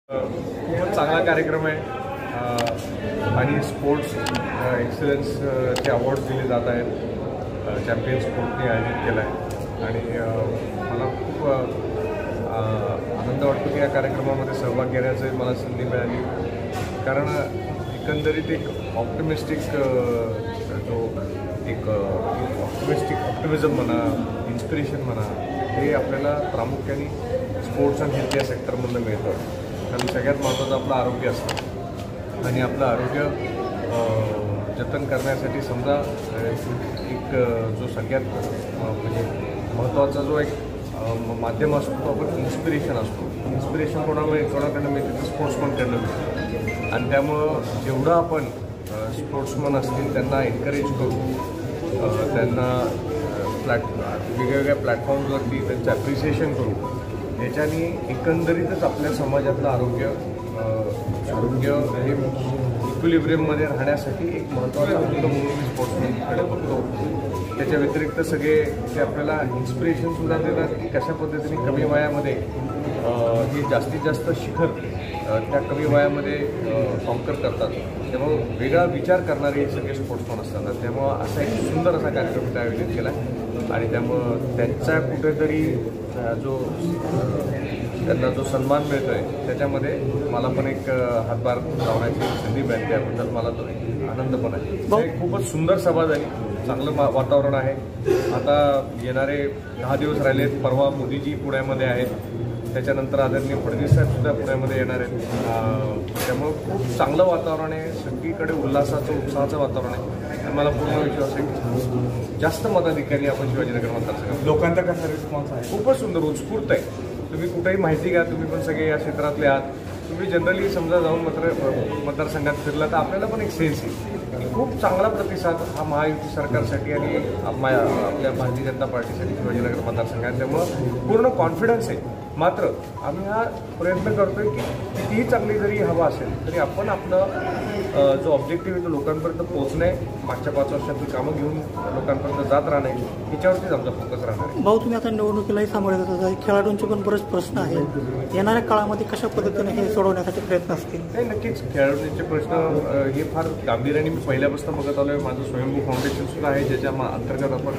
खूपच चांगला कार्यक्रम आहे आणि स्पोर्ट्स एक्सलन्सचे अवॉर्ड दिले जात आहेत. चॅम्पियन स्पोर्टने आयोजित केला आहे आणि मला खूप आनंद वाटतो की या कार्यक्रमामध्ये सहभाग घेण्याची मला संधी मिळाली. कारण एकंदरीत एक ऑप्टिमिस्टिक ऑप्टिमिझम म्हणा, इन्स्पिरेशन म्हणा, हे आपल्याला प्रामुख्याने स्पोर्ट्स आणि हेल्थ या सेक्टरमधून मिळतं. कारण सगळ्यात महत्त्वाचं आपलं आरोग्य असतं आणि आपलं आरोग्य जतन करण्यासाठी समजा एक जो सगळ्यात म्हणजे महत्त्वाचा जो एक माध्यम असतो तो आपण इन्स्पिरेशन असतो. इन्स्पिरेशन कोणाकडनं मिळते तर स्पोर्ट्समनकडनं मिळते आणि त्यामुळं जेवढं आपण स्पोर्ट्समन असतील त्यांना एनकरेज करू, त्यांना वेगवेगळ्या प्लॅटफॉर्म्सवरती त्यांचं ॲप्रिसिएशन करू, याच्याने एकंदरीतच आपल्या समाजातलं आरोग्य हे इक्विलिब्रियममध्ये राहण्यासाठी एक महत्त्वाचा अंग म्हणून स्पोर्ट्समॅनकडे बघतो. त्याच्या व्यतिरिक्त सगळे ते आपल्याला इन्स्पिरेशनसुद्धा देतात की कशा पद्धतीने कमी वयामध्ये हे जास्तीत जास्त शिखर त्या कमी वयामध्ये कॉन्कर करतात. त्यामुळं वेगळा विचार करणारे हे सगळे स्पोर्ट्समॅन असतात. त्यामुळं असा एक सुंदर असा कार्यक्रम ते आयोजित केला आणि त्यामुळं त्यांचा कुठेतरी त्यांना जो सन्मान मिळतो आहे त्याच्यामध्ये मला पण एक हातभार लावण्याची संधी मिळते. त्याबद्दल मला तो आनंद पण आहे. खूपच सुंदर सभा झाली, चांगलं वातावरण आहे. आता येणारे 10 दिवस राहिलेत. परवा मोदीजी पुण्यामध्ये आहेत, त्याच्यानंतर आदरणीय फडणवीस साहेबसुद्धा पुण्यामध्ये येणार आहेत. त्यामुळं खूप चांगलं वातावरण आहे. सगळीकडे उल्हासाचं उत्साहाचं वातावरण आहे आणि मला पूर्ण विश्वास आहे की जास्त मताधिकारी आपण शिवाजीनगर मतदारसंघात. लोकांचा कसा रिस्पॉन्स आहे? खूपच सुंदर, उत्स्फूर्त आहे. तुम्ही कुठेही माहिती घ्या, तुम्ही पण सगळे या क्षेत्रातले आहात. तुम्ही जनरली समजा जाऊन मतदारसंघात फिरला तर आपल्याला पण एक सेन्स आहे की खूप चांगला प्रतिसाद हा महायुती सरकारसाठी आणि आपल्या भारतीय जनता पार्टीसाठी शिवाजीनगर मतदारसंघात. त्यामुळं पूर्ण कॉन्फिडन्स आहे. मात्र आम्ही हा प्रयत्न करतोय की कितीही चांगली जरी हवा असेल तरी आपण आपलं जो ऑब्जेक्टिव्ह आहे तो लोकांपर्यंत पोहोचणे, मागच्या 5 वर्षातली कामं घेऊन लोकांपर्यंत जात राहणे, याच्यावरतीच आमचा फोकस राहणार आहे. भाऊ, तुम्ही आता निवडणुकीलाही सामोरे जात आहे. खेळाडूंचे पण बरेच प्रश्न आहेत. येणाऱ्या काळामध्ये कशा पद्धतीने हे सोडवण्यासाठी प्रयत्न असतील? नाही, नक्कीच खेळाडूंचे प्रश्न हे फार गांभीर्याने मी पहिल्यापासून बघत आलो आहे. माझं स्वयंभू फाउंडेशनसुद्धा आहे ज्याच्या अंतर्गत आपण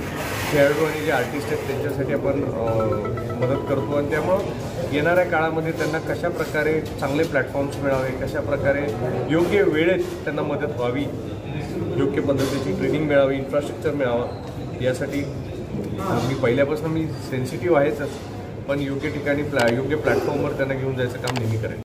खेळाडू आणि जे आर्टिस्ट आहेत त्यांच्यासाठी आपण मदत करतो आणि त्यामुळं येणाऱ्या काळामध्ये त्यांना कशा प्रकारे चांगले प्लॅटफॉर्म्स मिळावे, कशा प्रकारे योग्य वेळेत त्यांना मदत व्हावी, योग्य पद्धतीची ट्रेनिंग मिळावी, इन्फ्रास्ट्रक्चर मिळावं, यासाठी मी पहिल्यापासून सेन्सिटिव्ह आहेच. पण योग्य ठिकाणी योग्य प्लॅटफॉर्मवर त्यांना घेऊन जायचं काम नेहमी करेन.